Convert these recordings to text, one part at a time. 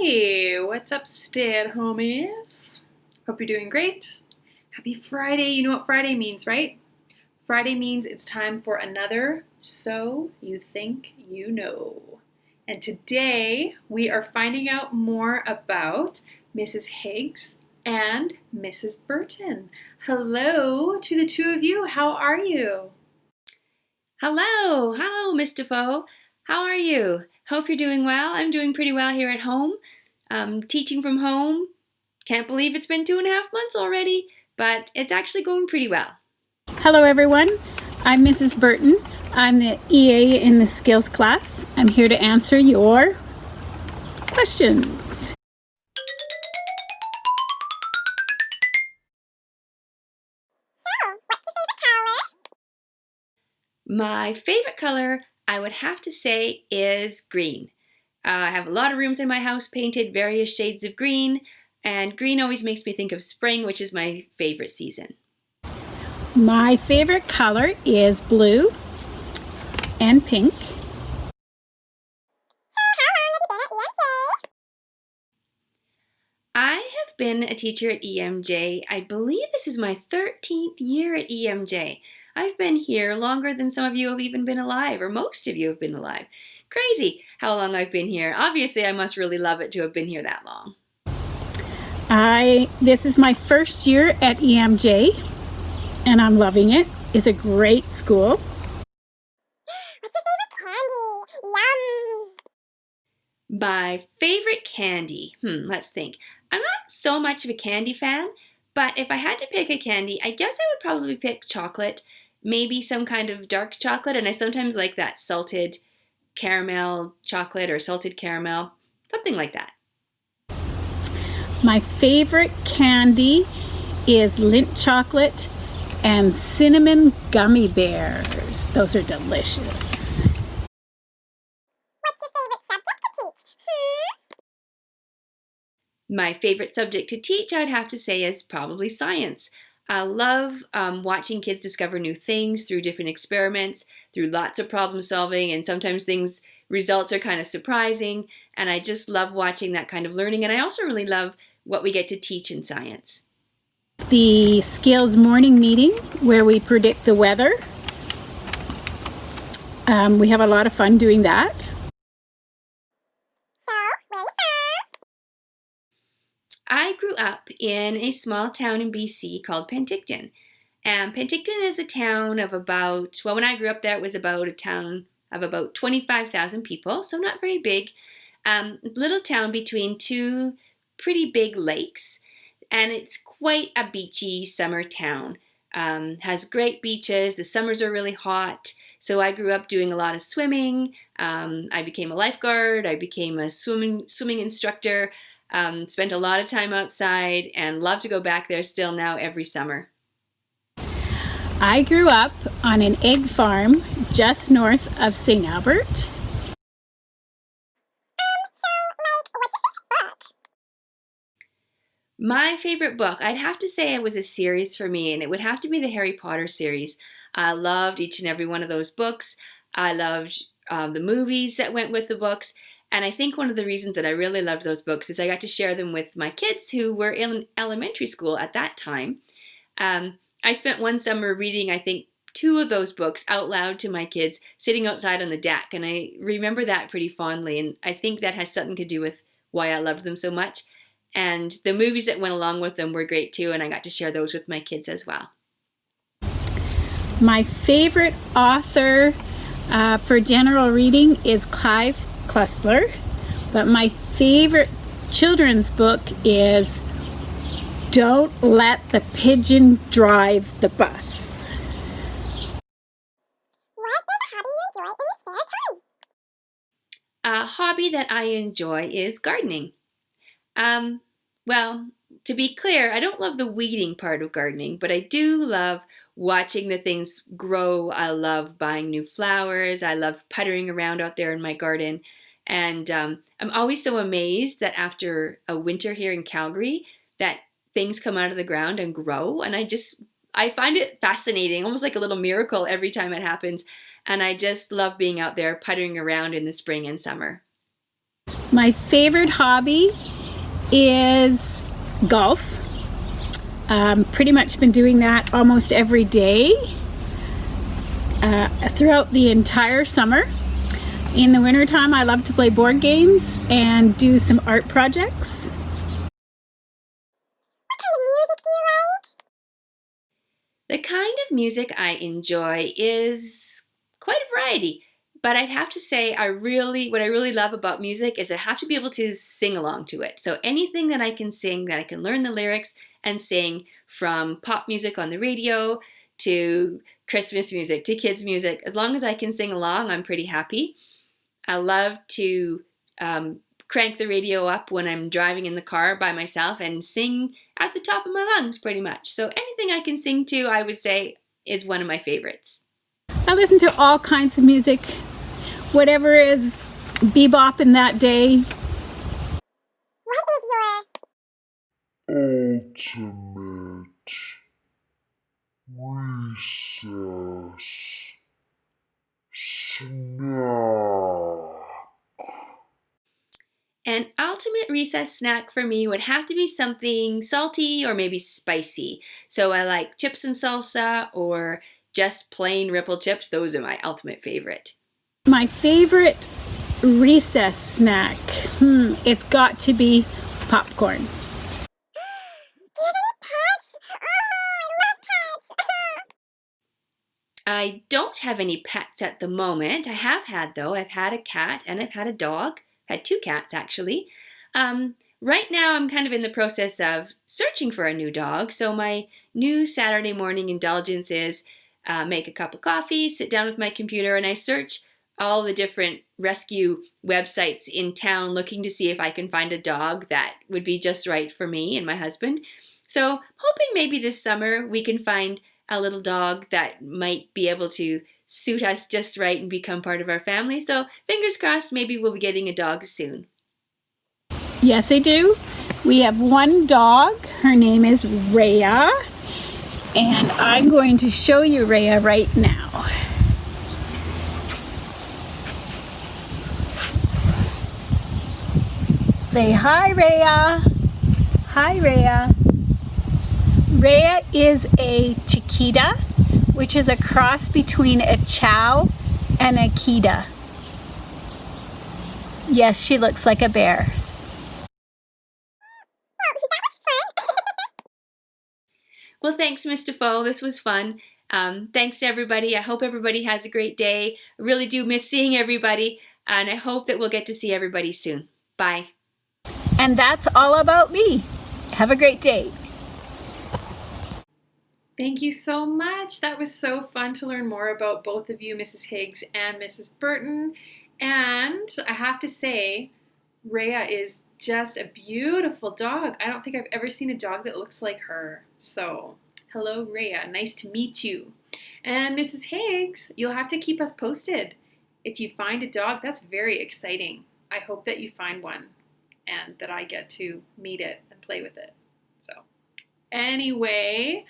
Hey, what's up, stay-at-homies? Hope you're doing great. Happy Friday. You know what Friday means, right? Friday means it's time for another So You Think You Know. And today we are finding out more about Mrs. Higgs and Mrs. Burton. Hello to the two of you. How are you? Hello, Miss Defoe. How are you? Hope you're doing well. I'm doing pretty well here at home. Teaching from home. Can't believe it's been 2.5 months already, but it's actually going pretty well. Hello everyone, I'm Mrs. Burton. I'm the EA in the skills class. I'm here to answer your questions. My favorite color, I would have to say, is green. I have a lot of rooms in my house painted various shades of green, and green always makes me think of spring, which is my favorite season. My favorite color is blue and pink. I have been a teacher at EMJ. I believe this is my 13th year at EMJ. I've been here longer than some of you have even been alive, or most of you have been alive. Crazy how long I've been here. Obviously, I must really love it to have been here that long. This is my first year at EMJ, and I'm loving it. It's a great school. What's your favorite candy? Yum! My favorite candy? Let's think. I'm not so much of a candy fan, but if I had to pick a candy, I guess I would probably pick chocolate. Maybe some kind of dark chocolate, and I sometimes like that salted caramel chocolate or salted caramel, something like that. My favorite candy is Lindt chocolate and cinnamon gummy bears. Those are delicious. What's your favorite subject to teach? My favorite subject to teach, I'd have to say, is probably science. I love watching kids discover new things through different experiments, through lots of problem solving, and sometimes results are kind of surprising, and I just love watching that kind of learning, and I also really love what we get to teach in science. The skills morning meeting where we predict the weather. We have a lot of fun doing that. So, where are you from? I grew up in a small town in BC called Penticton. And Penticton is a town of when I grew up there, it was about a town of about 25,000 people, so not very big. Little town between two pretty big lakes, and it's quite a beachy summer town. Has great beaches, the summers are really hot, so I grew up doing a lot of swimming. I became a lifeguard, I became a swimming instructor, spent a lot of time outside, and love to go back there still now every summer. I grew up on an egg farm just north of St. Albert. What's your favorite book? My favorite book, I'd have to say it was a series for me, and it would have to be the Harry Potter series. I loved each and every one of those books. I loved the movies that went with the books, and I think one of the reasons that I really loved those books is I got to share them with my kids who were in elementary school at that time. I spent one summer reading, I think, 2 of those books out loud to my kids sitting outside on the deck, and I remember that pretty fondly, and I think that has something to do with why I loved them so much. And the movies that went along with them were great too, and I got to share those with my kids as well. My favorite author for general reading is Clive Cussler, but my favorite children's book is Don't Let the Pigeon Drive the Bus. What is a hobby you enjoy in your spare time? A hobby that I enjoy is gardening. Well, to be clear, I don't love the weeding part of gardening, but I do love watching the things grow. I love buying new flowers. I love puttering around out there in my garden. And I'm always so amazed that after a winter here in Calgary, that things come out of the ground and grow. And I find it fascinating, almost like a little miracle every time it happens. And I just love being out there puttering around in the spring and summer. My favorite hobby is golf. Pretty much been doing that almost every day throughout the entire summer. In the wintertime, I love to play board games and do some art projects. What kind of music do you like? The kind of music I enjoy is quite a variety, but I'd have to say what I really love about music is I have to be able to sing along to it. So anything that I can sing, that I can learn the lyrics and sing, from pop music on the radio to Christmas music to kids music, as long as I can sing along, I'm pretty happy. I love to crank the radio up when I'm driving in the car by myself and sing at the top of my lungs pretty much. So anything I can sing to, I would say, is one of my favorites. I listen to all kinds of music, whatever is bebopping that day. What is your ultimate recess snack? An ultimate recess snack for me would have to be something salty or maybe spicy. So I like chips and salsa or just plain Ripple chips. Those are my ultimate favorite. My favorite recess snack, it's got to be popcorn. Do you have any pets? Oh, I love pets. I don't have any pets at the moment. I have had though. I've had a cat and I've had a dog. I've had 2 cats actually. Right now I'm kind of in the process of searching for a new dog. So my new Saturday morning indulgence is make a cup of coffee, sit down with my computer, and I search all the different rescue websites in town looking to see if I can find a dog that would be just right for me and my husband. So hoping maybe this summer we can find a little dog that might be able to suit us just right and become part of our family. So fingers crossed, maybe we'll be getting a dog soon. Yes, I do. We have one dog. Her name is Rhea. And I'm going to show you Rhea right now. Say hi, Rhea. Hi, Rhea. Rhea is a Chiquita, which is a cross between a Chow and a Akita. Yes, she looks like a bear. Well, that was fun. Well, thanks, Miss Defoe. This was fun. Thanks to everybody. I hope everybody has a great day. I really do miss seeing everybody, and I hope that we'll get to see everybody soon. Bye. And that's all about me. Have a great day. Thank you so much. That was so fun to learn more about both of you, Mrs. Higgs and Mrs. Burton. And I have to say, Rhea is just a beautiful dog. I don't think I've ever seen a dog that looks like her. So, hello, Rhea. Nice to meet you. And Mrs. Higgs, you'll have to keep us posted. If you find a dog, that's very exciting. I hope that you find one and that I get to meet it and play with it. So, anyway,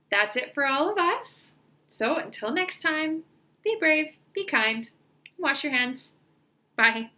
that's it for all of us. So until next time, be brave, be kind, wash your hands. Bye.